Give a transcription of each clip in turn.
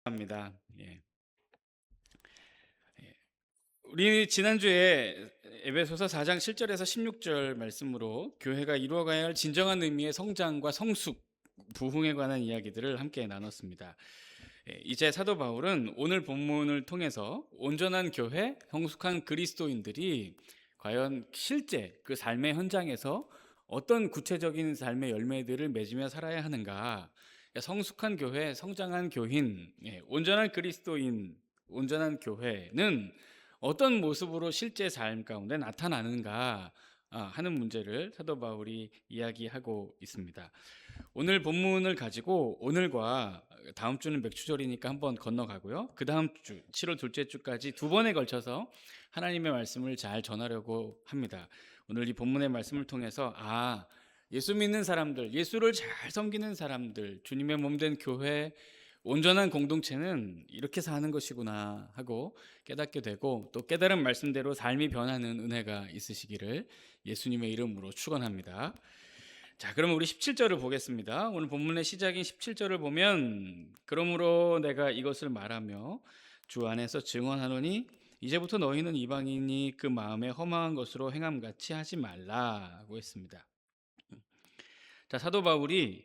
합니다. 예. 예. 우리 지난주에 에베소서 4장 7절에서 16절 말씀으로 교회가 이루어가야 할 진정한 의미의 성장과 성숙, 부흥에 관한 이야기들을 함께 나눴습니다. 이제 사도 바울은 오늘 본문을 통해서 온전한 교회, 성숙한 그리스도인들이 과연 실제 그 삶의 현장에서 어떤 구체적인 삶의 열매들을 맺으며 살아야 하는가, 성숙한 교회, 성장한 교인, 온전한 그리스도인, 온전한 교회는 어떤 모습으로 실제 삶 가운데 나타나는가 하는 문제를 사도 바울이 이야기하고 있습니다. 오늘 본문을 가지고 오늘과 다음 주는 맥주절이니까 한번 건너가고요. 그 다음 주 7월 둘째 주까지 두 번에 걸쳐서 하나님의 말씀을 잘 전하려고 합니다. 오늘 이 본문의 말씀을 통해서 예수 믿는 사람들, 예수를 잘 섬기는 사람들, 주님의 몸된 교회, 온전한 공동체는 이렇게 사는 것이구나 하고 깨닫게 되고, 또 깨달은 말씀대로 삶이 변하는 은혜가 있으시기를 예수님의 이름으로 축원합니다. 자, 그럼 우리 17절을 보겠습니다. 오늘 본문의 시작인 17절을 보면, 그러므로 내가 이것을 말하며 주 안에서 증언하노니 이제부터 너희는 이방인이 그 마음에 허망한 것으로 행함같이 하지 말라고 했습니다. 자, 사도 바울이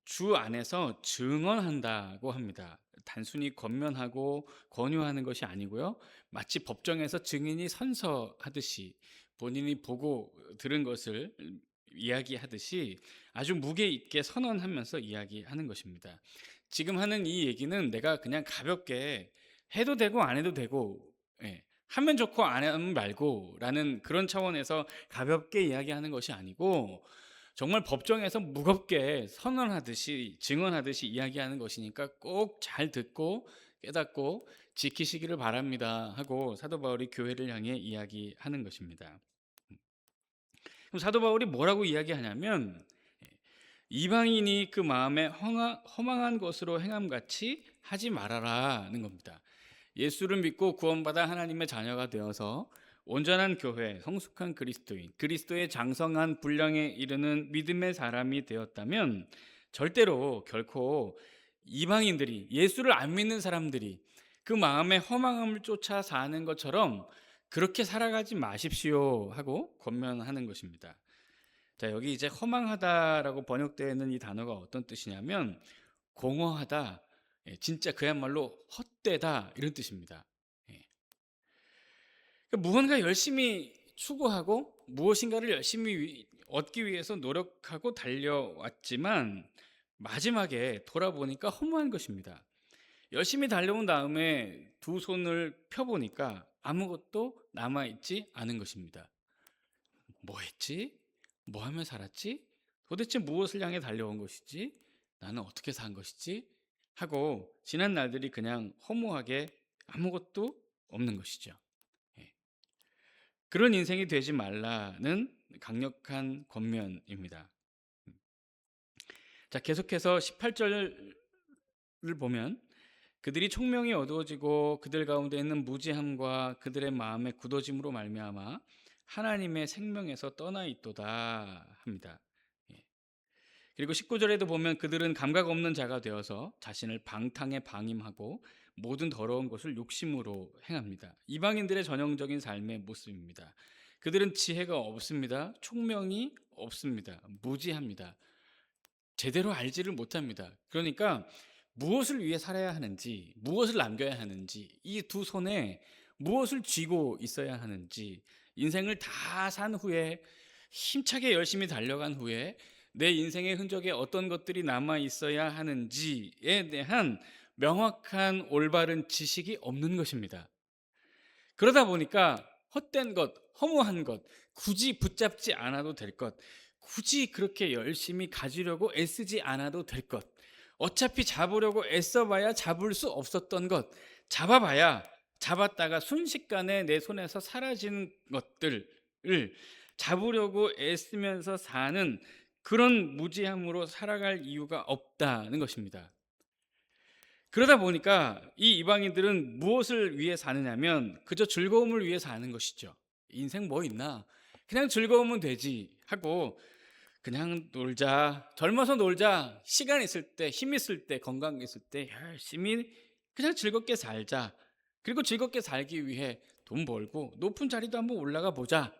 주 안에서 증언한다고 합니다. 단순히 권면하고 권유하는 것이 아니고요, 마치 법정에서 증인이 선서하듯이 본인이 보고 들은 것을 이야기하듯이 아주 무게 있게 선언하면서 이야기하는 것입니다. 지금 하는 이 얘기는 내가 그냥 가볍게 해도 되고 안 해도 되고, 하면 좋고 안 하면 말고 라는 그런 차원에서 가볍게 이야기하는 것이 아니고, 정말 법정에서 무겁게 선언하듯이 증언하듯이 이야기하는 것이니까 꼭 잘 듣고 깨닫고 지키시기를 바랍니다 하고 사도 바울이 교회를 향해 이야기하는 것입니다. 그럼 사도 바울이 뭐라고 이야기하냐면, 이방인이 그 마음에 허망한 것으로 행함같이 하지 말아라는 겁니다. 예수를 믿고 구원받아 하나님의 자녀가 되어서 온전한 교회, 성숙한 그리스도인, 그리스도의 장성한 분량에 이르는 믿음의 사람이 되었다면 절대로 결코 이방인들이, 예수를 안 믿는 사람들이 그 마음의 허망함을 쫓아 사는 것처럼 그렇게 살아가지 마십시오 하고 권면하는 것입니다. 자, 여기 이제 허망하다라고 번역되어 있는 이 단어가 어떤 뜻이냐면 공허하다, 진짜 그야말로 헛되다 이런 뜻입니다. 예. 그러니까 무언가 열심히 추구하고 무엇인가를 열심히 얻기 위해서 노력하고 달려왔지만 마지막에 돌아보니까 허무한 것입니다. 열심히 달려온 다음에 두 손을 펴보니까 아무것도 남아있지 않은 것입니다. 뭐 했지? 뭐 하며 살았지? 도대체 무엇을 향해 달려온 것이지? 나는 어떻게 산 것이지? 하고 지난 날들이 그냥 허무하게 아무것도 없는 것이죠. 예. 그런 인생이 되지 말라는 강력한 권면입니다. 자, 계속해서 18절을 보면, 그들이 총명이 어두워지고 그들 가운데 있는 무지함과 그들의 마음의 굳어짐으로 말미암아 하나님의 생명에서 떠나 있도다 합니다. 예. 그리고 19절에도 보면 그들은 감각 없는 자가 되어서 자신을 방탕에 방임하고 모든 더러운 것을 욕심으로 행합니다. 이방인들의 전형적인 삶의 모습입니다. 그들은 지혜가 없습니다. 총명이 없습니다. 무지합니다. 제대로 알지를 못합니다. 그러니까 무엇을 위해 살아야 하는지, 무엇을 남겨야 하는지, 이 두 손에 무엇을 쥐고 있어야 하는지, 인생을 다 산 후에 힘차게 열심히 달려간 후에 내 인생의 흔적에 어떤 것들이 남아 있어야 하는지에 대한 명확한 올바른 지식이 없는 것입니다. 그러다 보니까 헛된 것, 허무한 것, 굳이 붙잡지 않아도 될 것, 굳이 그렇게 열심히 가지려고 애쓰지 않아도 될 것, 어차피 잡으려고 애써봐야 잡을 수 없었던 것, 잡아봐야 잡았다가 순식간에 내 손에서 사라지는 것들을 잡으려고 애쓰면서 사는 그런 무지함으로 살아갈 이유가 없다는 것입니다. 그러다 보니까 이 이방인들은 무엇을 위해 사느냐면 그저 즐거움을 위해 사는 것이죠. 인생 뭐 있나? 그냥 즐거우면 되지 하고 그냥 놀자, 젊어서 놀자, 시간 있을 때, 힘 있을 때, 건강 있을 때 열심히 그냥 즐겁게 살자. 그리고 즐겁게 살기 위해 돈 벌고 높은 자리도 한번 올라가 보자.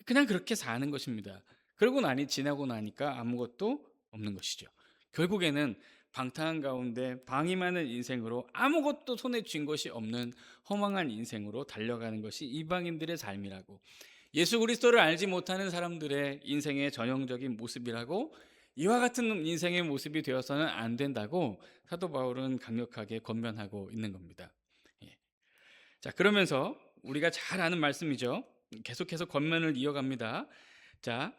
그냥 그렇게 사는 것입니다. 그러고 나니 지나고 나니까 아무것도 없는 것이죠. 결국에는 방탕한 가운데 방임하는 인생으로 아무것도 손에 쥔 것이 없는 허망한 인생으로 달려가는 것이 이방인들의 삶이라고, 예수 그리스도를 알지 못하는 사람들의 인생의 전형적인 모습이라고, 이와 같은 인생의 모습이 되어서는 안 된다고 사도 바울은 강력하게 권면하고 있는 겁니다. 예. 자, 그러면서 우리가 잘 아는 말씀이죠. 계속해서 권면을 이어갑니다. 자,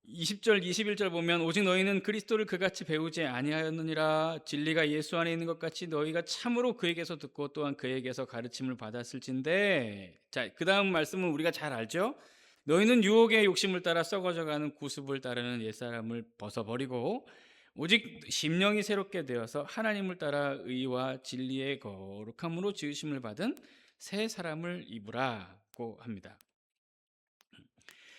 20절 21절 보면, 오직 너희는 그리스도를 그같이 배우지 아니하였느니라. 진리가 예수 안에 있는 것 같이 너희가 참으로 그에게서 듣고 또한 그에게서 가르침을 받았을진데. 자, 그 다음 말씀은 우리가 잘 알죠. 너희는 유혹의 욕심을 따라 썩어져가는 구습을 따르는 옛사람을 벗어버리고 오직 심령이 새롭게 되어서 하나님을 따라 의와 진리의 거룩함으로 지으심을 받은 새 사람을 입으라고 합니다.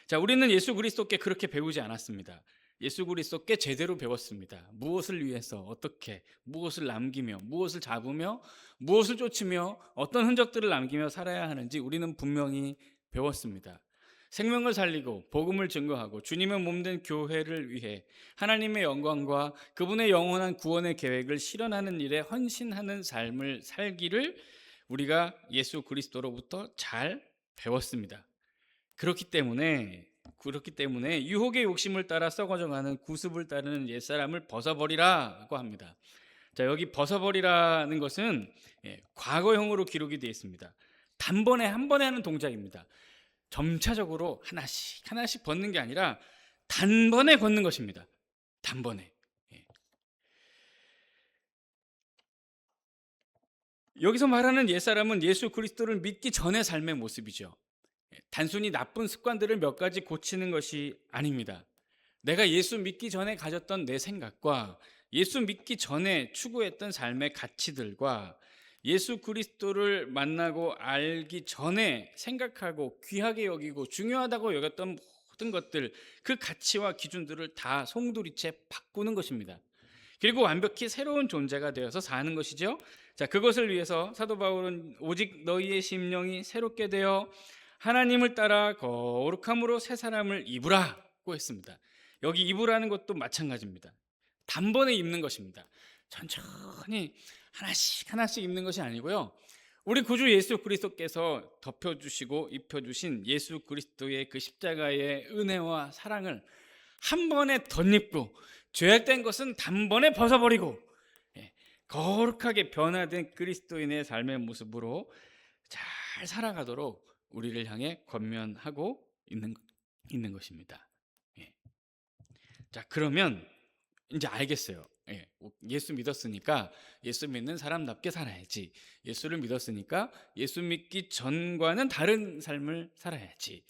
자, 우리는 예수 그리스도께 그렇게 배우지 않았습니다. 예수 그리스도께 제대로 배웠습니다. 무엇을 위해서, 어떻게, 무엇을 남기며, 무엇을 잡으며, 무엇을 쫓으며, 어떤 흔적들을 남기며 살아야 하는지 우리는 분명히 배웠습니다. 생명을 살리고 복음을 증거하고 주님의 몸된 교회를 위해 하나님의 영광과 그분의 영원한 구원의 계획을 실현하는 일에 헌신하는 삶을 살기를 우리가 예수 그리스도로부터 잘 배웠습니다. 그렇기 때문에 유혹의 욕심을 따라 썩어져가는 구습을 따르는 옛사람을 벗어버리라고 합니다. 자, 여기 벗어버리라는 것은 과거형으로 기록이 되어 있습니다. 단번에 한 번에 하는 동작입니다. 점차적으로 하나씩 하나씩 벗는 게 아니라 단번에 벗는 것입니다. 단번에. 여기서 말하는 옛사람은 예수 그리스도를 믿기 전의 삶의 모습이죠. 단순히 나쁜 습관들을 몇 가지 고치는 것이 아닙니다. 내가 예수 믿기 전에 가졌던 내 생각과 예수 믿기 전에 추구했던 삶의 가치들과 예수 그리스도를 만나고 알기 전에 생각하고 귀하게 여기고 중요하다고 여겼던 모든 것들, 그 가치와 기준들을 다 송두리째 바꾸는 것입니다. 그리고 완벽히 새로운 존재가 되어서 사는 것이죠. 자, 그것을 위해서 사도 바울은 오직 너희의 심령이 새롭게 되어 하나님을 따라 거룩함으로 새 사람을 입으라고 했습니다. 여기 입으라는 것도 마찬가지입니다. 단번에 입는 것입니다. 천천히 하나씩 하나씩 입는 것이 아니고요. 우리 구주 예수 그리스도께서 덮여주시고 입혀주신 예수 그리스도의 그 십자가의 은혜와 사랑을 한 번에 덧입고 죄악된 것은 단번에 벗어버리고 거룩하게 변화된 그리스도인의 삶의 모습으로 잘 살아가도록 우리를 향해 권면하고 있는 것입니다. 자, 그러면 이제 알겠어요. 예수 믿었으니까 예수 믿는 사람답게 살아야지. 예수를 믿었으니까 예수 믿기 전과는 다른 삶을 살아야지.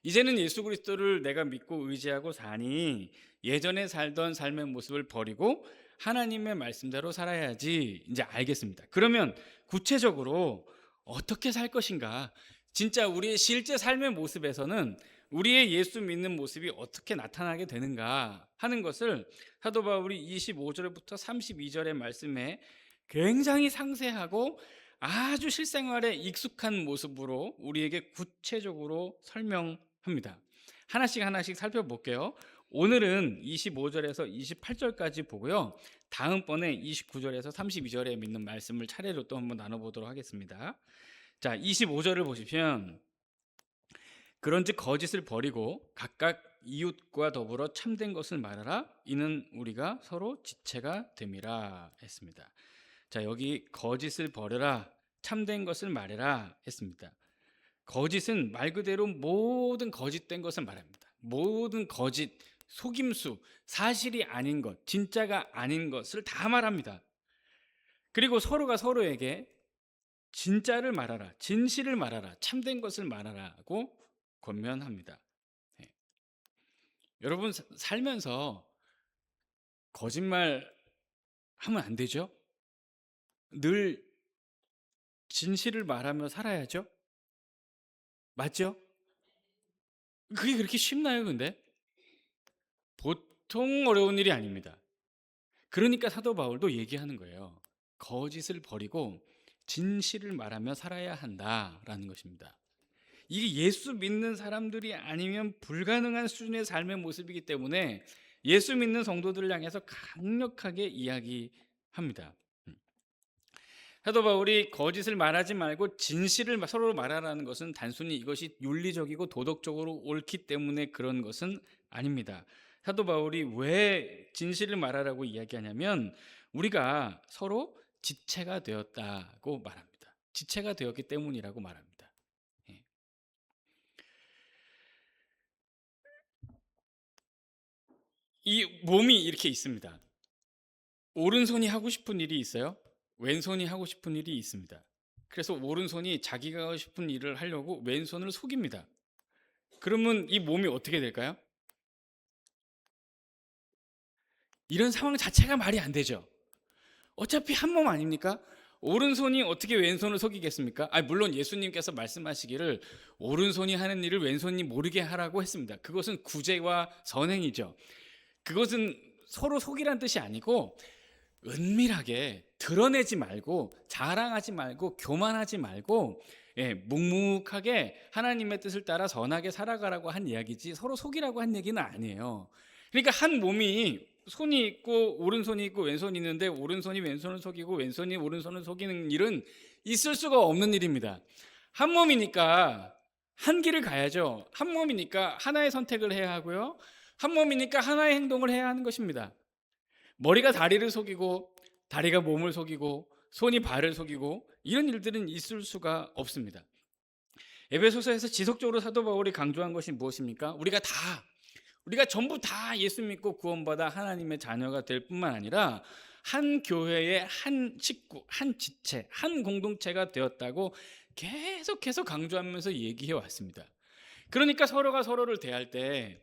이제는 예수 그리스도를 내가 믿고 의지하고 사니 예전에 살던 삶의 모습을 버리고 하나님의 말씀대로 살아야지. 이제 알겠습니다. 그러면 구체적으로 어떻게 살 것인가? 진짜 우리의 실제 삶의 모습에서는 우리의 예수 믿는 모습이 어떻게 나타나게 되는가 하는 것을 사도 바울이 25절부터 32절의 말씀에 굉장히 상세하고 아주 실생활에 익숙한 모습으로 우리에게 구체적으로 설명합니다. 하나씩 하나씩 살펴볼게요. 오늘은 25절에서 28절까지 보고요. 다음번에 29절에서 32절에 믿는 말씀을 차례로 또 한번 나눠보도록 하겠습니다. 자, 25절을 보시면, 그런즉 거짓을 버리고 각각 이웃과 더불어 참된 것을 말하라. 이는 우리가 서로 지체가 됨이라 했습니다. 자, 여기 거짓을 버려라, 참된 것을 말해라 했습니다. 거짓은 말 그대로 모든 거짓된 것을 말합니다. 모든 거짓, 속임수, 사실이 아닌 것, 진짜가 아닌 것을 다 말합니다. 그리고 서로가 서로에게 진짜를 말하라, 진실을 말하라, 참된 것을 말하라고 권면합니다. 여러분, 살면서 거짓말 하면 안 되죠? 늘 진실을 말하며 살아야죠? 맞죠? 그게 그렇게 쉽나요, 근데? 보통 어려운 일이 아닙니다. 그러니까 사도 바울도 얘기하는 거예요. 거짓을 버리고 진실을 말하며 살아야 한다라는 것입니다. 이게 예수 믿는 사람들이 아니면 불가능한 수준의 삶의 모습이기 때문에 예수 믿는 성도들을 향해서 강력하게 이야기합니다. 사도 바울이 거짓을 말하지 말고 진실을 서로 말하라는 것은 단순히 이것이 윤리적이고 도덕적으로 옳기 때문에 그런 것은 아닙니다. 사도 바울이 왜 진실을 말하라고 이야기하냐면 우리가 서로 지체가 되었다고 말합니다. 지체가 되었기 때문이라고 말합니다. 예. 이 몸이 이렇게 있습니다. 오른손이 하고 싶은 일이 있어요. 왼손이 하고 싶은 일이 있습니다. 그래서 오른손이 자기가 하고 싶은 일을 하려고 왼손을 속입니다. 그러면 이 몸이 어떻게 될까요? 이런 상황 자체가 말이 안 되죠. 어차피 한 몸 아닙니까? 오른손이 어떻게 왼손을 속이겠습니까? 물론 예수님께서 말씀하시기를 오른손이 하는 일을 왼손이 모르게 하라고 했습니다. 그것은 구제와 선행이죠. 그것은 서로 속이란 뜻이 아니고 은밀하게 드러내지 말고 자랑하지 말고 교만하지 말고 묵묵하게 하나님의 뜻을 따라 선하게 살아가라고 한 이야기지 서로 속이라고 한 얘기는 아니에요. 그러니까 한 몸이 손이 있고 오른손이 있고 왼손이 있는데 오른손이 왼손을 속이고 왼손이 오른손을 속이는 일은 있을 수가 없는 일입니다. 한 몸이니까 한 길을 가야죠. 한 몸이니까 하나의 선택을 해야 하고요. 한 몸이니까 하나의 행동을 해야 하는 것입니다. 머리가 다리를 속이고 다리가 몸을 속이고 손이 발을 속이고 이런 일들은 있을 수가 없습니다. 에베소서에서 지속적으로 사도 바울이 강조한 것이 무엇입니까? 우리가 전부 다 예수 믿고 구원받아 하나님의 자녀가 될 뿐만 아니라 한 교회의 한 식구, 한 지체, 한 공동체가 되었다고 계속해서 강조하면서 얘기해 왔습니다. 그러니까 서로가 서로를 대할 때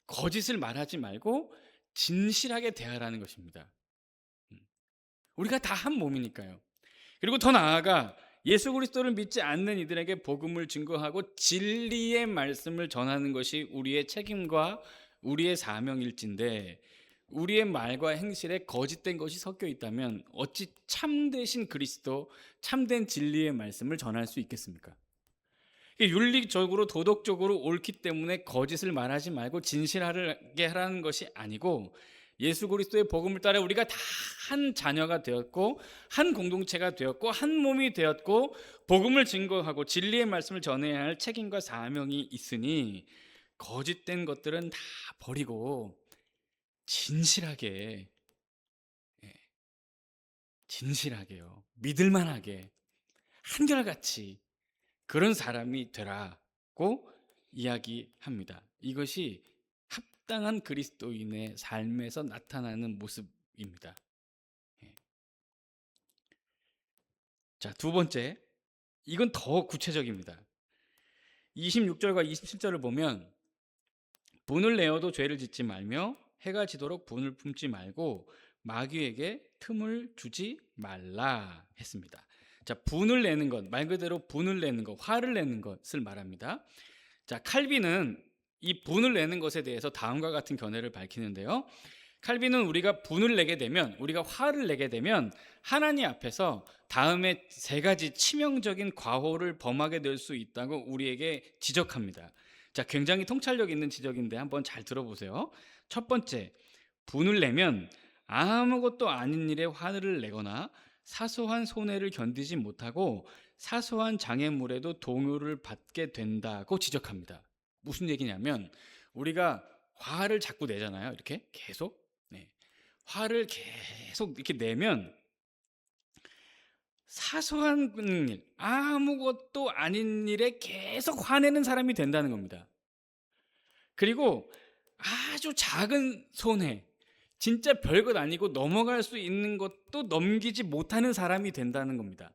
거짓을 말하지 말고 진실하게 대하라는 것입니다. 우리가 다 한 몸이니까요. 그리고 더 나아가 예수 그리스도를 믿지 않는 이들에게 복음을 증거하고 진리의 말씀을 전하는 것이 우리의 책임과 우리의 사명일진데 우리의 말과 행실에 거짓된 것이 섞여 있다면 어찌 참되신 그리스도, 참된 진리의 말씀을 전할 수 있겠습니까? 윤리적으로 도덕적으로 옳기 때문에 거짓을 말하지 말고 진실하게 하라는 것이 아니고 예수 그리스도의 복음을 따라 우리가 다 한 자녀가 되었고 한 공동체가 되었고 한 몸이 되었고 복음을 증거하고 진리의 말씀을 전해야 할 책임과 사명이 있으니 거짓된 것들은 다 버리고 진실하게 진실하게요. 믿을만하게 한결같이 그런 사람이 되라고 이야기합니다. 이것이 합당한 그리스도인의 삶에서 나타나는 모습입니다. 자, 두 번째, 이건 더 구체적입니다. 26절과 27절을 보면 분을 내어도 죄를 짓지 말며 해가 지도록 분을 품지 말고 마귀에게 틈을 주지 말라 했습니다. 자, 분을 내는 것, 말 그대로 분을 내는 것, 화를 내는 것을 말합니다. 자, 칼빈은 이 분을 내는 것에 대해서 다음과 같은 견해를 밝히는데요. 칼빈은 우리가 분을 내게 되면, 우리가 화를 내게 되면 하나님 앞에서 다음에 세 가지 치명적인 과오를 범하게 될 수 있다고 우리에게 지적합니다. 자, 굉장히 통찰력 있는 지적인데 한번 잘 들어보세요. 첫 번째, 분을 내면 아무것도 아닌 일에 화를 내거나 사소한 손해를 견디지 못하고 사소한 장애물에도 동요를 받게 된다고 지적합니다. 무슨 얘기냐면 우리가 화를 자꾸 내잖아요. 이렇게 계속 화를 계속 이렇게 내면 사소한 일, 아무것도 아닌 일에 계속 화내는 사람이 된다는 겁니다. 그리고 아주 작은 손해, 진짜 별것 아니고 넘어갈 수 있는 것도 넘기지 못하는 사람이 된다는 겁니다.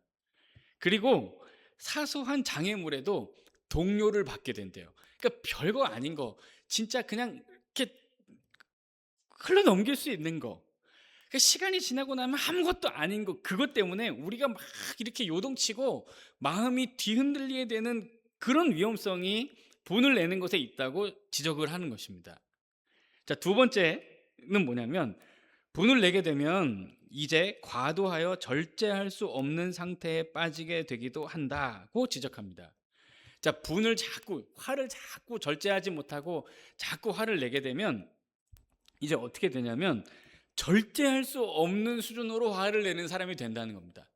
그리고 사소한 장애물에도 동요를 받게 된대요. 그러니까 별거 아닌 거, 진짜 그냥 이렇게 흘러 넘길 수 있는 거, 그러니까 시간이 지나고 나면 아무것도 아닌 거, 그것 때문에 우리가 막 이렇게 요동치고 마음이 뒤흔들리게 되는 그런 위험성이 분을 내는 것에 있다고 지적을 하는 것입니다. 자, 두 번째는 뭐냐면 분을 내게 되면 이제 과도하여 절제할 수 없는 상태에 빠지게 되기도 한다고 지적합니다. 자, 화를 자꾸 절제하지 못하고 자꾸 화를 내게 되면 이제 어떻게 되냐면 절제할 수 없는 수준으로 화를 내는 사람이 된다는 겁니다.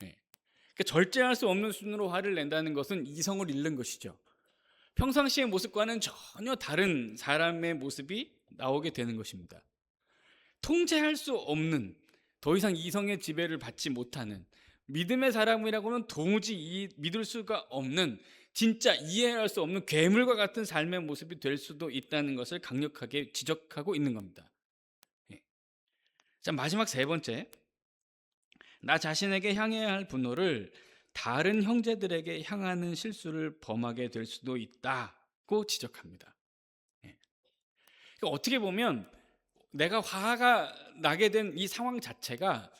예. 그러니까 절제할 수 없는 수준으로 화를 낸다는 것은 이성을 잃는 것이죠. 평상시의 모습과는 전혀 다른 사람의 모습이 나오게 되는 것입니다. 통제할 수 없는, 더 이상 이성의 지배를 받지 못하는, 믿음의 사람이라고는 도무지 믿을 수가 없는, 진짜 이해할 수 없는 괴물과 같은 삶의 모습이 될 수도 있다는 것을 강력하게 지적하고 있는 겁니다. 예. 자, 마지막 세 번째, 나 자신에게 향해야 할 분노를 다른 형제들에게 향하는 실수를 범하게 될 수도 있다고 지적합니다. 예. 그러니까 어떻게 보면 내가 화가 나게 된 이 상황 자체가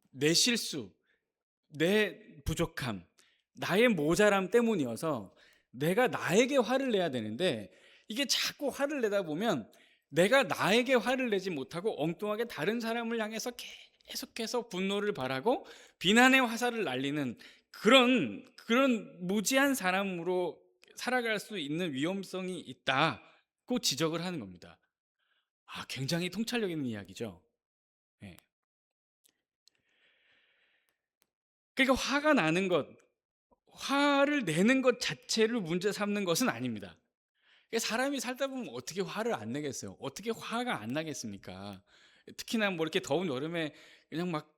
내 실수, 내 부족함, 나의 모자람 때문이어서 내가 나에게 화를 내야 되는데, 이게 자꾸 화를 내다 보면 내가 나에게 화를 내지 못하고 엉뚱하게 다른 사람을 향해서 계속해서 분노를 발하고 비난의 화살을 날리는 그런 무지한 사람으로 살아갈 수 있는 위험성이 있다고 지적을 하는 겁니다. 굉장히 통찰력 있는 이야기죠. 예. 그러니까 화를 내는 것 자체를 문제 삼는 것은 아닙니다. 그러니까 사람이 살다 보면 어떻게 화를 안 내겠어요? 어떻게 화가 안 나겠습니까? 특히나 뭐 이렇게 더운 여름에 그냥 막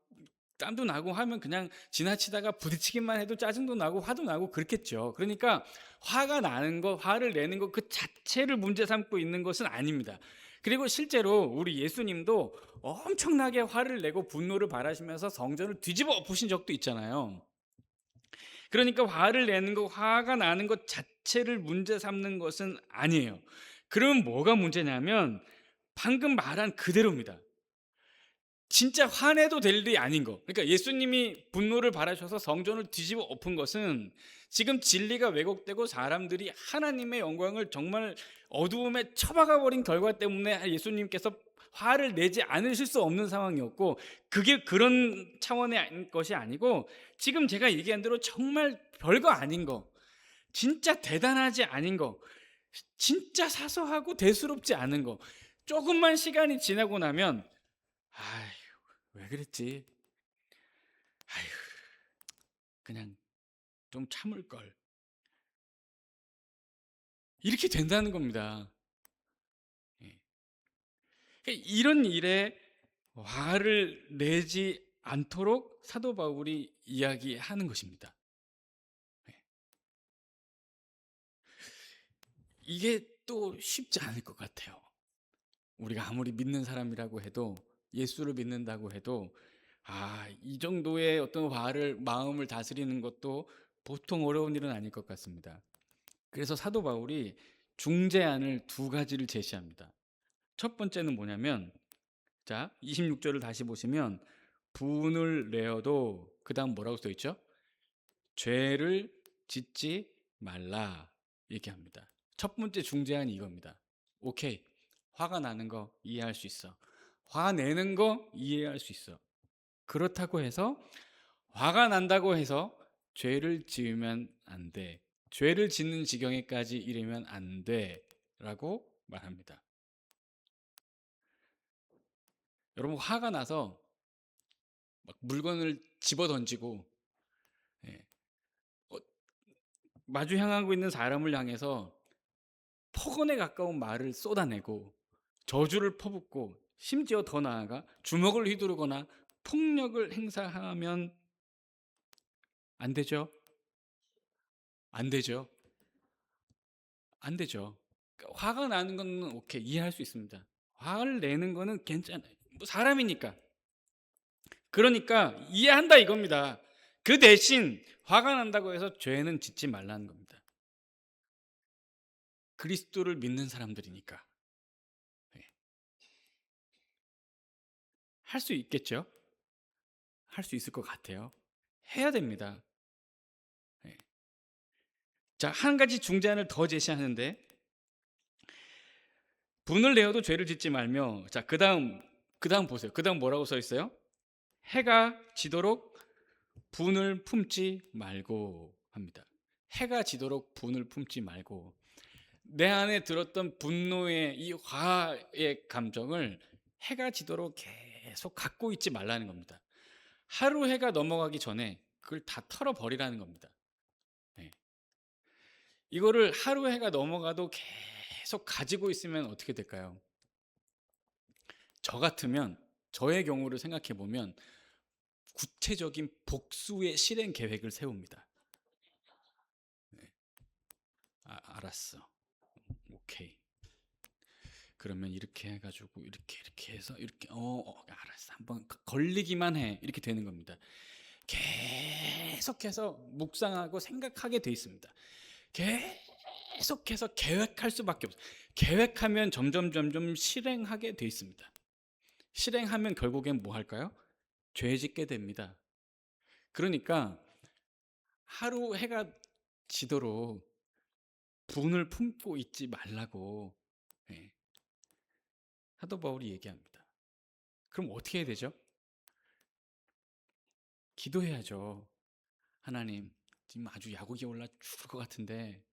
땀도 나고 하면 그냥 지나치다가 부딪히기만 해도 짜증도 나고 화도 나고 그렇겠죠. 그러니까 화를 내는 것 그 자체를 문제 삼고 있는 것은 아닙니다. 그리고 실제로 우리 예수님도 엄청나게 화를 내고 분노를 발하시면서 성전을 뒤집어 엎으신 적도 있잖아요. 그러니까 화가 나는 것 자체를 문제 삼는 것은 아니에요. 그럼 뭐가 문제냐면 방금 말한 그대로입니다. 진짜 화내도 될 일이 아닌 거. 그러니까 예수님이 분노를 발하셔서 성전을 뒤집어 엎은 것은 지금 진리가 왜곡되고 사람들이 하나님의 영광을 정말 어두움에 처박아 버린 결과 때문에 예수님께서 화를 내지 않으실 수 없는 상황이었고, 그게 그런 차원의 것이 아니고 지금 제가 얘기한 대로 정말 별거 아닌 거, 진짜 대단하지 않은 거, 진짜 사소하고 대수롭지 않은 거, 조금만 시간이 지나고 나면 아휴, 왜 그랬지? 아휴, 그냥 좀 참을 걸. 이렇게 된다는 겁니다. 예. 그러니까 이런 일에 화를 내지 않도록 사도 바울이 이야기하는 것입니다. 예. 이게 또 쉽지 않을 것 같아요. 우리가 아무리 믿는 사람이라고 해도, 예수를 믿는다고 해도 이 정도의 어떤 마음을 다스리는 것도 보통 어려운 일은 아닐 것 같습니다. 그래서 사도 바울이 중재안을 두 가지를 제시합니다. 첫 번째는 뭐냐면, 자, 26절을 다시 보시면 분을 내어도 그다음 뭐라고 써 있죠? 죄를 짓지 말라 얘기합니다. 첫 번째 중재안이 이겁니다. 오케이, 화가 나는 거 이해할 수 있어. 화내는 거 이해할 수 있어. 그렇다고 해서 화가 난다고 해서 죄를 지으면 안 돼. 죄를 짓는 지경에까지 이르면 안 돼라고 말합니다. 여러분, 화가 나서 막 물건을 집어 던지고, 예, 어, 마주 향하고 있는 사람을 향해서 폭언에 가까운 말을 쏟아내고 저주를 퍼붓고, 심지어 더 나아가 주먹을 휘두르거나 폭력을 행사하면 안 되죠? 안 되죠? 안 되죠. 그러니까 화가 나는 건 오케이, 이해할 수 있습니다. 화를 내는 거는 괜찮아요. 뭐 사람이니까. 그러니까 이해한다 이겁니다. 그 대신 화가 난다고 해서 죄는 짓지 말라는 겁니다. 그리스도를 믿는 사람들이니까. 할 수 있겠죠? 할 수 있을 것 같아요. 해야 됩니다. 네. 자, 한 가지 중재안을 더 제시하는데, 분을 내어도 죄를 짓지 말며, 자, 그 다음 그 다음 보세요. 그 다음 뭐라고 써 있어요? 해가 지도록 분을 품지 말고 합니다. 해가 지도록 분을 품지 말고, 내 안에 들었던 분노의 이 화의 감정을 해가 지도록 계속 갖고 있지 말라는 겁니다. 하루 해가 넘어가기 전에 그걸 다 털어버리라는 겁니다. 네. 이거를 하루 해가 넘어가도 계속 가지고 있으면 어떻게 될까요? 저 같으면, 저의 경우를 생각해 보면 구체적인 복수의 실행 계획을 세웁니다. 네. 알았어. 오케이. 그러면 이렇게 해가지고 이렇게 해서 이렇게 알았어. 한번 걸리기만 해. 이렇게 되는 겁니다. 계속해서 묵상하고 생각하게 돼 있습니다. 계속해서 계획할 수밖에 없어요. 계획하면 점점 실행하게 돼 있습니다. 실행하면 결국엔 뭐 할까요? 죄 짓게 됩니다. 그러니까 하루 해가 지도록 분을 품고 있지 말라고 사도 바울이 얘기합니다. 그럼 어떻게 해야 되죠? 기도해야죠. 하나님, 지금 아주 야곡이 올라 죽을 것 같은데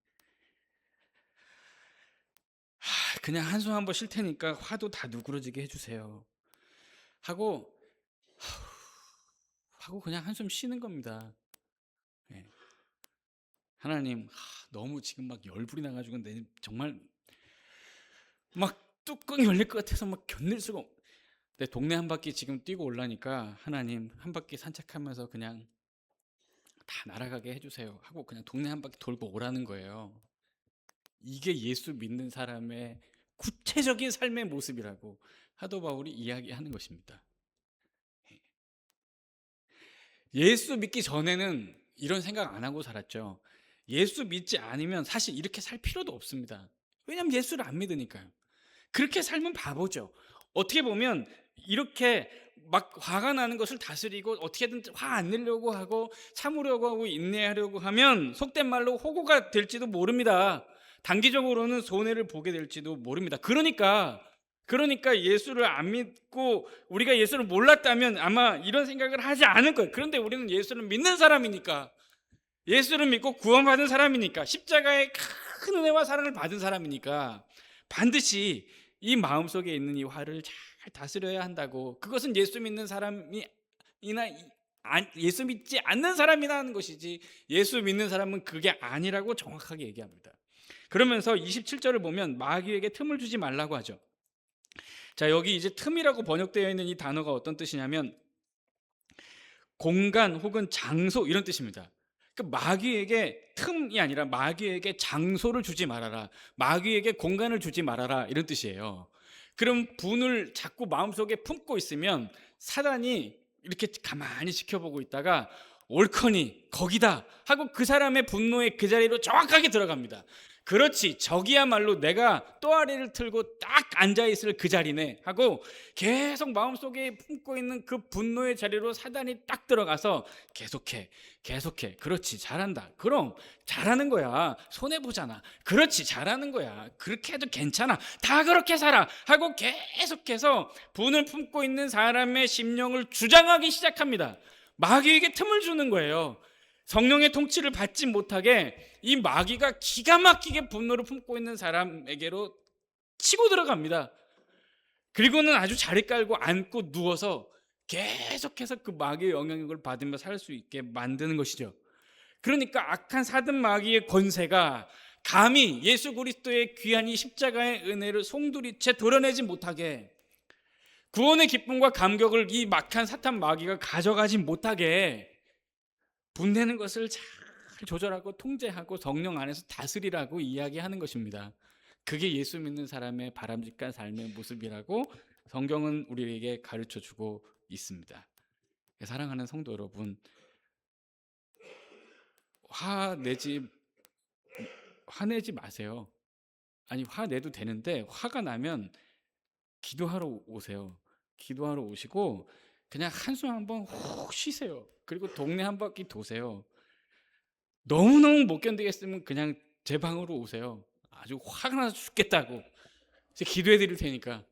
그냥 한숨 한번 쉴 테니까 화도 다 누그러지게 해주세요 하고 그냥 한숨 쉬는 겁니다. 하나님, 너무 지금 막 열불이 나가지고 내 정말 막 뚜껑이 열릴 것 같아서 막 견딜 수가 내 동네 한 바퀴 지금 뛰고 올라니까 하나님, 한 바퀴 산책하면서 그냥 다 날아가게 해주세요 하고 그냥 동네 한 바퀴 돌고 오라는 거예요. 이게 예수 믿는 사람의 구체적인 삶의 모습이라고 사도 바울이 이야기하는 것입니다. 예수 믿기 전에는 이런 생각 안 하고 살았죠. 예수 믿지 않으면 사실 이렇게 살 필요도 없습니다. 왜냐하면 예수를 안 믿으니까요. 그렇게 살면 바보죠. 어떻게 보면 이렇게 막 화가 나는 것을 다스리고 어떻게든 화 안 내려고 하고 참으려고 하고 인내하려고 하면 속된 말로 호구가 될지도 모릅니다. 단기적으로는 손해를 보게 될지도 모릅니다. 그러니까 예수를 안 믿고 우리가 예수를 몰랐다면 아마 이런 생각을 하지 않을 거예요. 그런데 우리는 예수를 믿는 사람이니까, 예수를 믿고 구원받은 사람이니까, 십자가의 큰 은혜와 사랑을 받은 사람이니까 반드시 이 마음속에 있는 이 화를 잘 다스려야 한다고. 그것은 예수 믿는 사람이나 예수 믿지 않는 사람이나 하는 것이지, 예수 믿는 사람은 그게 아니라고 정확하게 얘기합니다. 그러면서 27절을 보면 마귀에게 틈을 주지 말라고 하죠. 자, 여기 이제 틈이라고 번역되어 있는 이 단어가 어떤 뜻이냐면 공간 혹은 장소 이런 뜻입니다. 마귀에게 틈이 아니라 마귀에게 장소를 주지 말아라, 마귀에게 공간을 주지 말아라, 이런 뜻이에요. 그럼 분을 자꾸 마음속에 품고 있으면 사단이 이렇게 가만히 지켜보고 있다가 옳거니 거기다 하고 그 사람의 분노의 그 자리로 정확하게 들어갑니다. 그렇지, 저기야말로 내가 또아리를 틀고 딱 앉아있을 그 자리네 하고 계속 마음속에 품고 있는 그 분노의 자리로 사단이 딱 들어가서 계속해, 그렇지, 잘한다, 그럼 잘하는 거야, 손해보잖아, 그렇지, 잘하는 거야, 그렇게 해도 괜찮아, 다 그렇게 살아 하고 계속해서 분을 품고 있는 사람의 심령을 주장하기 시작합니다. 마귀에게 틈을 주는 거예요. 성령의 통치를 받지 못하게 이 마귀가 기가 막히게 분노를 품고 있는 사람에게로 치고 들어갑니다. 그리고는 아주 자리 깔고 앉고 누워서 계속해서 그 마귀의 영향력을 받으며 살 수 있게 만드는 것이죠. 그러니까 악한 사든 마귀의 권세가 감히 예수 그리스도의 귀한 이 십자가의 은혜를 송두리째 도려내지 못하게, 구원의 기쁨과 감격을 이 막한 사탄 마귀가 가져가지 못하게 분내는 것을 잘 조절하고 통제하고 성령 안에서 다스리라고 이야기하는 것입니다. 그게 예수 믿는 사람의 바람직한 삶의 모습이라고 성경은 우리에게 가르쳐주고 있습니다. 사랑하는 성도 여러분, 화내지 마세요. 아니, 화내도 되는데 화가 나면 기도하러 오세요. 기도하러 오시고 그냥 한숨 한번 훅 쉬세요. 그리고 동네 한 바퀴 도세요. 너무너무 못 견디겠으면 그냥 제 방으로 오세요. 아주 화가 나서 죽겠다고 제가 기도해 드릴 테니까.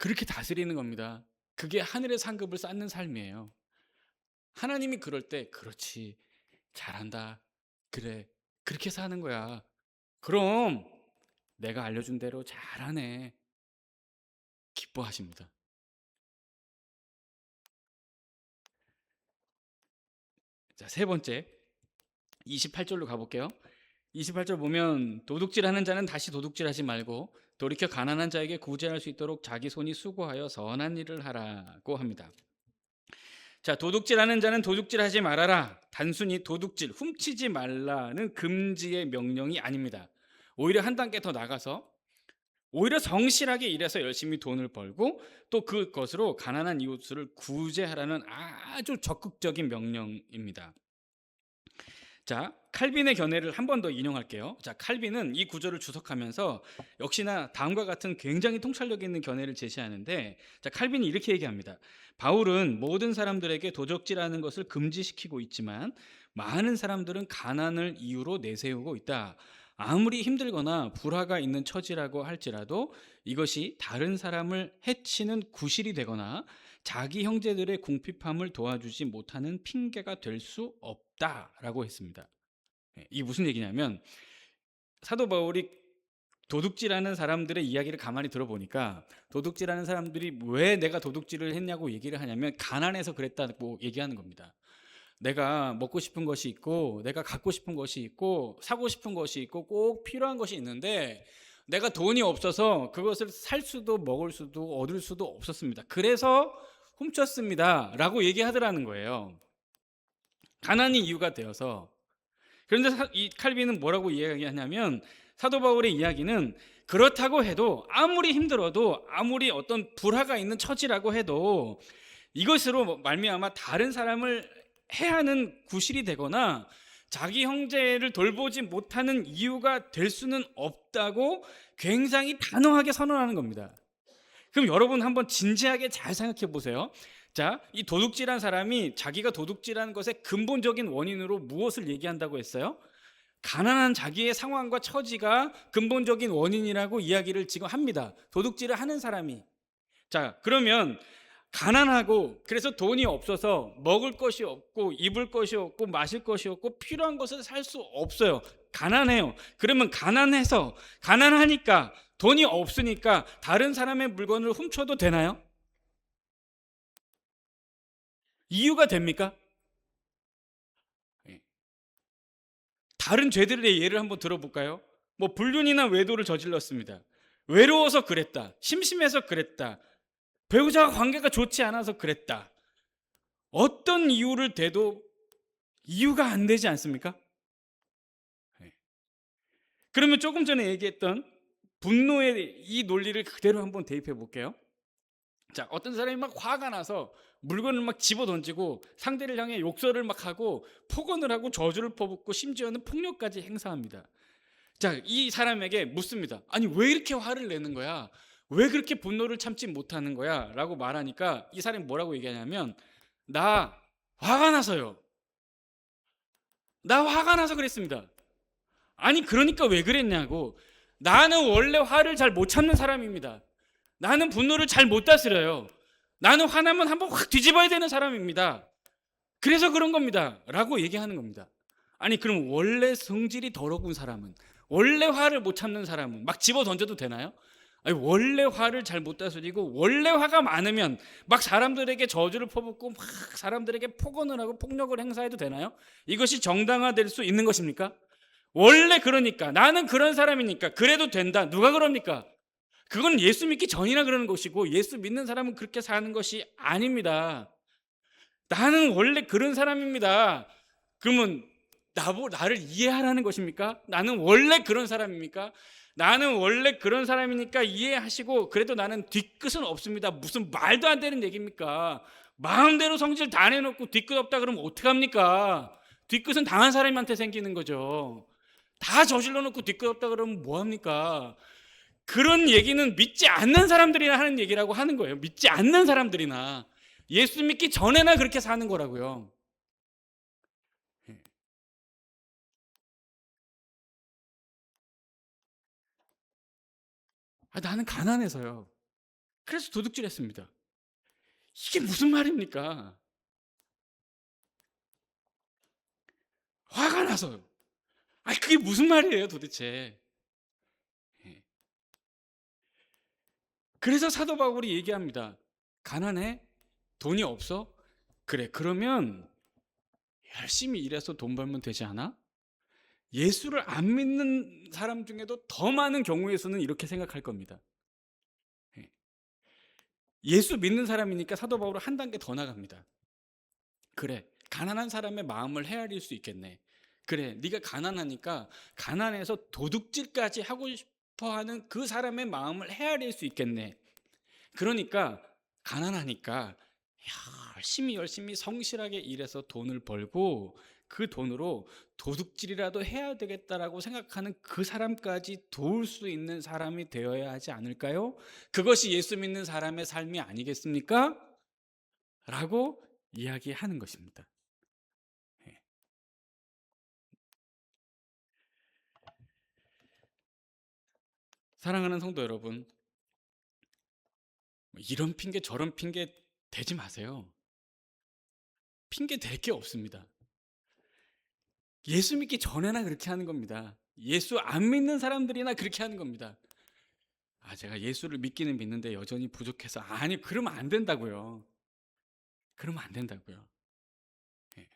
그렇게 다스리는 겁니다. 그게 하늘의 상급을 쌓는 삶이에요. 하나님이 그럴 때 그렇지, 잘한다, 그래, 그렇게 사는 거야. 그럼 내가 알려준 대로 잘하네, 기뻐하십니다. 자, 세 번째 28절로 가볼게요. 28절 보면 도둑질하는 자는 다시 도둑질하지 말고 돌이켜 가난한 자에게 구제할 수 있도록 자기 손이 수고하여 선한 일을 하라고 합니다. 자, 도둑질하는 자는 도둑질하지 말아라. 단순히 도둑질, 훔치지 말라는 금지의 명령이 아닙니다. 오히려 한 단계 더 나가서 오히려 성실하게 일해서 열심히 돈을 벌고 또 그것으로 가난한 이웃을 구제하라는 아주 적극적인 명령입니다. 자, 칼빈의 견해를 한 번 더 인용할게요. 자, 칼빈은 이 구절을 주석하면서 역시나 다음과 같은 굉장히 통찰력 있는 견해를 제시하는데, 자, 칼빈이 이렇게 얘기합니다. 바울은 모든 사람들에게 도적질하는 것을 금지시키고 있지만 많은 사람들은 가난을 이유로 내세우고 있다. 아무리 힘들거나 불화가 있는 처지라고 할지라도 이것이 다른 사람을 해치는 구실이 되거나 자기 형제들의 궁핍함을 도와주지 못하는 핑계가 될 수 없다라고 했습니다. 이 무슨 얘기냐면 사도 바울이 도둑질하는 사람들의 이야기를 가만히 들어보니까 도둑질하는 사람들이 왜 내가 도둑질을 했냐고 얘기를 하냐면 가난해서 그랬다고 얘기하는 겁니다. 내가 먹고 싶은 것이 있고 내가 갖고 싶은 것이 있고 사고 싶은 것이 있고 꼭 필요한 것이 있는데 내가 돈이 없어서 그것을 살 수도 먹을 수도 얻을 수도 없었습니다. 그래서 훔쳤습니다 라고 얘기하더라는 거예요. 가난이 이유가 되어서. 그런데 이 칼빈은 뭐라고 이야기하냐면 사도 바울의 이야기는 그렇다고 해도 아무리 힘들어도 아무리 어떤 불화가 있는 처지라고 해도 이것으로 말미암아 다른 사람을 해하는 구실이 되거나 자기 형제를 돌보지 못하는 이유가 될 수는 없다고 굉장히 단호하게 선언하는 겁니다. 그럼 여러분 한번 진지하게 잘 생각해 보세요. 자, 이 도둑질한 사람이 자기가 도둑질한 것의 근본적인 원인으로 무엇을 얘기한다고 했어요? 가난한 자기의 상황과 처지가 근본적인 원인이라고 이야기를 지금 합니다. 도둑질을 하는 사람이. 자, 그러면 가난하고 그래서 돈이 없어서 먹을 것이 없고 입을 것이 없고 마실 것이 없고 필요한 것을 살 수 없어요. 가난해요. 그러면 가난해서 가난하니까 돈이 없으니까 다른 사람의 물건을 훔쳐도 되나요? 이유가 됩니까? 예. 다른 죄들의 예를 한번 들어볼까요? 뭐 불륜이나 외도를 저질렀습니다. 외로워서 그랬다. 심심해서 그랬다. 배우자와 관계가 좋지 않아서 그랬다. 어떤 이유를 대도 이유가 안 되지 않습니까? 예. 그러면 조금 전에 얘기했던 분노의 이 논리를 그대로 한번 대입해 볼게요. 자, 어떤 사람이 막 화가 나서 물건을 막 집어 던지고 상대를 향해 욕설을 막 하고 폭언을 하고 저주를 퍼붓고 심지어는 폭력까지 행사합니다. 자, 이 사람에게 묻습니다. 아니, 왜 이렇게 화를 내는 거야? 왜 그렇게 분노를 참지 못하는 거야? 라고 말하니까 이 사람이 뭐라고 얘기하냐면 나 화가 나서요. 나 화가 나서 그랬습니다. 아니, 그러니까 왜 그랬냐고. 나는 원래 화를 잘 못 참는 사람입니다. 나는 분노를 잘 못 다스려요. 나는 화나면 한번 확 뒤집어야 되는 사람입니다. 그래서 그런 겁니다. 라고 얘기하는 겁니다. 아니, 그럼 원래 성질이 더러운 사람은, 원래 화를 못 참는 사람은 막 집어 던져도 되나요? 아니, 원래 화를 잘 못 다스리고 원래 화가 많으면 막 사람들에게 저주를 퍼붓고 막 사람들에게 폭언을 하고 폭력을 행사해도 되나요? 이것이 정당화될 수 있는 것입니까? 원래 그러니까 나는 그런 사람이니까 그래도 된다. 누가 그럽니까? 그건 예수 믿기 전이나 그러는 것이고 예수 믿는 사람은 그렇게 사는 것이 아닙니다. 나는 원래 그런 사람입니다. 그러면 나를 이해하라는 것입니까? 나는 원래 그런 사람입니까? 나는 원래 그런 사람이니까 이해하시고 그래도 나는 뒤끝은 없습니다. 무슨 말도 안 되는 얘기입니까? 마음대로 성질 다 내놓고 뒤끝 없다 그러면 어떡합니까? 뒤끝은 당한 사람한테 생기는 거죠. 다 저질러 놓고 뒤끝 없다 그러면 뭐합니까? 그런 얘기는 믿지 않는 사람들이나 하는 얘기라고 하는 거예요. 믿지 않는 사람들이나 예수 믿기 전에나 그렇게 사는 거라고요. 나는 가난해서요. 그래서 도둑질했습니다. 이게 무슨 말입니까? 화가 나서요. 그게 무슨 말이에요, 도대체? 예. 그래서 사도 바울이 얘기합니다. 가난해? 돈이 없어? 그래, 그러면 열심히 일해서 돈 벌면 되지 않아? 예수를 안 믿는 사람 중에도 더 많은 경우에서는 이렇게 생각할 겁니다. 예. 예수 믿는 사람이니까 사도 바울은 한 단계 더 나갑니다. 그래, 가난한 사람의 마음을 헤아릴 수 있겠네. 그래, 네가 가난하니까 가난해서 도둑질까지 하고 싶어하는 그 사람의 마음을 헤아릴 수 있겠네. 그러니까 가난하니까 열심히 성실하게 일해서 돈을 벌고 그 돈으로 도둑질이라도 해야 되겠다라고 생각하는 그 사람까지 도울 수 있는 사람이 되어야 하지 않을까요? 그것이 예수 믿는 사람의 삶이 아니겠습니까? 라고 이야기하는 것입니다. 예. 사랑하는 성도 여러분, 이런 핑계 저런 핑계 대지 마세요. 핑계 댈 게 없습니다. 예수 믿기 전에나 그렇게 하는 겁니다. 예수 안 믿는 사람들이나 그렇게 하는 겁니다. 제가 예수를 믿기는 믿는데 여전히 부족해서. 아니, 그러면 안 된다고요. 그러면 안 된다고요. 예.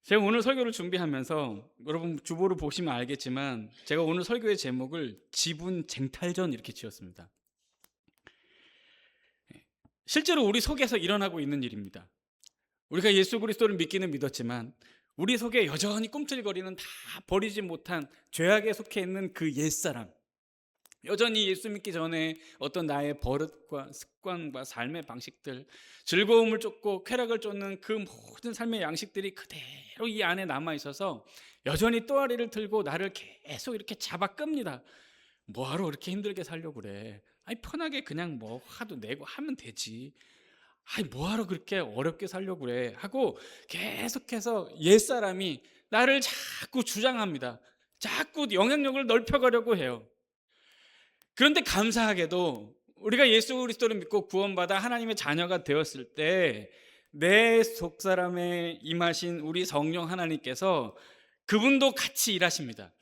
제가 오늘 설교를 준비하면서 여러분 주보를 보시면 알겠지만 제가 오늘 설교의 제목을 지분 쟁탈전 이렇게 지었습니다. 실제로 우리 속에서 일어나고 있는 일입니다. 우리가 예수 그리스도를 믿기는 믿었지만 우리 속에 여전히 꿈틀거리는 다 버리지 못한 죄악에 속해 있는 그 옛사람, 여전히 예수 믿기 전에 어떤 나의 버릇과 습관과 삶의 방식들, 즐거움을 쫓고 쾌락을 쫓는 그 모든 삶의 양식들이 그대로 이 안에 남아 있어서 여전히 또아리를 들고 나를 계속 이렇게 잡아 끕니다. 뭐하러 그렇게 힘들게 살려고 그래? 편하게 그냥 뭐 화도 내고 하면 되지. 뭐하러 그렇게 어렵게 살려고 그래? 하고 계속해서 옛사람이 나를 자꾸 주장합니다. 자꾸 영향력을 넓혀가려고 해요. 그런데 감사하게도 우리가 예수 그리스도를 믿고 구원받아 하나님의 자녀가 되었을 때 내 속사람에 임하신 우리 성령 하나님께서 그분도 같이 일하십니다.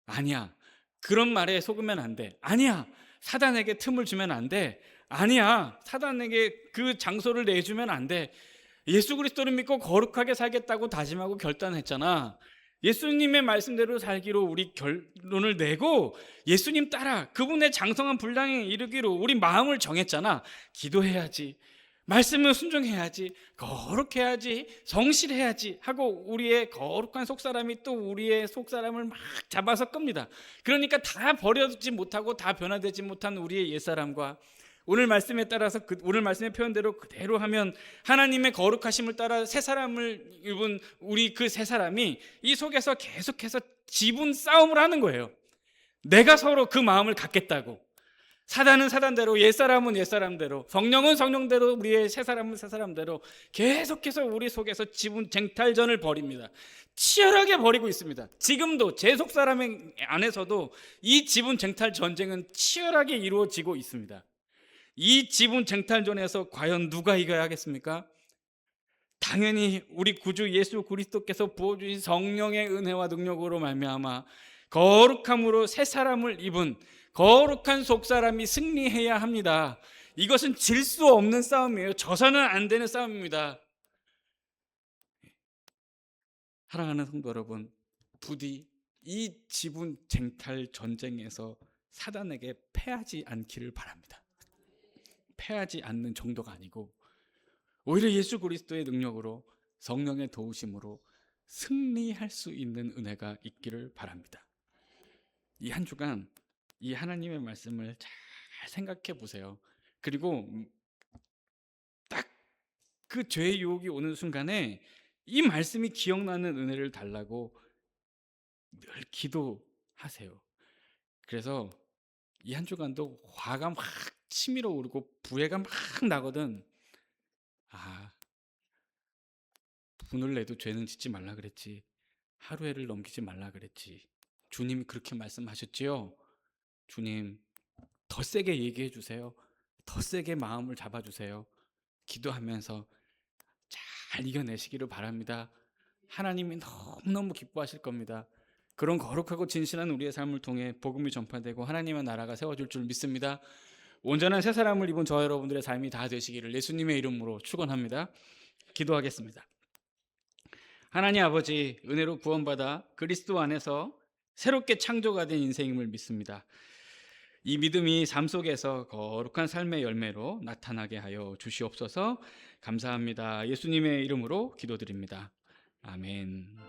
아니야, 그런 말에 속으면 안 돼. 아니야, 사단에게 틈을 주면 안 돼. 아니야, 사단에게 그 장소를 내주면 안 돼. 예수 그리스도를 믿고 거룩하게 살겠다고 다짐하고 결단했잖아. 예수님의 말씀대로 살기로 우리 결론을 내고 예수님 따라 그분의 장성한 분량에 이르기로 우리 마음을 정했잖아. 기도해야지, 말씀을 순종해야지, 거룩해야지, 성실해야지 하고 우리의 거룩한 속사람이 또 우리의 속사람을 막 잡아서 끕니다. 그러니까 다 버려지지 못하고 다 변화되지 못한 우리의 옛사람과 오늘 말씀에 따라서 오늘 말씀의 표현대로 그대로 하면 하나님의 거룩하심을 따라 새 사람을 입은 우리 그 새 사람이 이 속에서 계속해서 지분 싸움을 하는 거예요. 내가 서로 그 마음을 갖겠다고. 사단은 사단대로, 옛사람은 옛사람대로, 성령은 성령대로, 우리의 새 사람은 새 사람대로 계속해서 우리 속에서 지분 쟁탈전을 벌입니다. 치열하게 벌이고 있습니다. 지금도 제 속사람 안에서도 이 지분 쟁탈 전쟁은 치열하게 이루어지고 있습니다. 이 지분 쟁탈전에서 과연 누가 이겨야 하겠습니까? 당연히 우리 구주 예수 그리스도께서 부어주신 성령의 은혜와 능력으로 말미암아 거룩함으로 새 사람을 입은 거룩한 속사람이 승리해야 합니다. 이것은 질 수 없는 싸움이에요. 져서는 안 되는 싸움입니다. 사랑하는 성도 여러분, 부디 이 지분 쟁탈 전쟁에서 사단에게 패하지 않기를 바랍니다. 패하지 않는 정도가 아니고 오히려 예수 그리스도의 능력으로, 성령의 도우심으로 승리할 수 있는 은혜가 있기를 바랍니다. 이 한 주간 이 하나님의 말씀을 잘 생각해 보세요. 그리고 딱 그 죄의 유혹이 오는 순간에 이 말씀이 기억나는 은혜를 달라고 늘 기도하세요. 그래서 이 한 주간도 화가 막 치밀어 오르고 불해가 막 나거든. 분을 내도 죄는 짓지 말라 그랬지. 하루해를 넘기지 말라 그랬지. 주님이 그렇게 말씀하셨지요. 주님, 더 더 세게 얘기해 주세요. 더 세게 마음을 잡아주세요. 기도하면서 잘 이겨내시기를 바랍니다. 하나님이 너무너무 기뻐하실 겁니다. 그런 거룩하고 진실한 우리의 삶을 통해 복음이 전파되고 하나님의 나라가 세워질 줄 믿습니다. 온전한 새 사람을 입은 저 여러분들의 삶이 다 되시기를 예수님의 이름으로 축원합니다. 기도하겠습니다. 하나님 아버지, 은혜로 구원받아 그리스도 안에서 새롭게 창조가 된 인생임을 믿습니다. 이 믿음이 삶 속에서 거룩한 삶의 열매로 나타나게 하여 주시옵소서. 감사합니다. 예수님의 이름으로 기도드립니다. 아멘.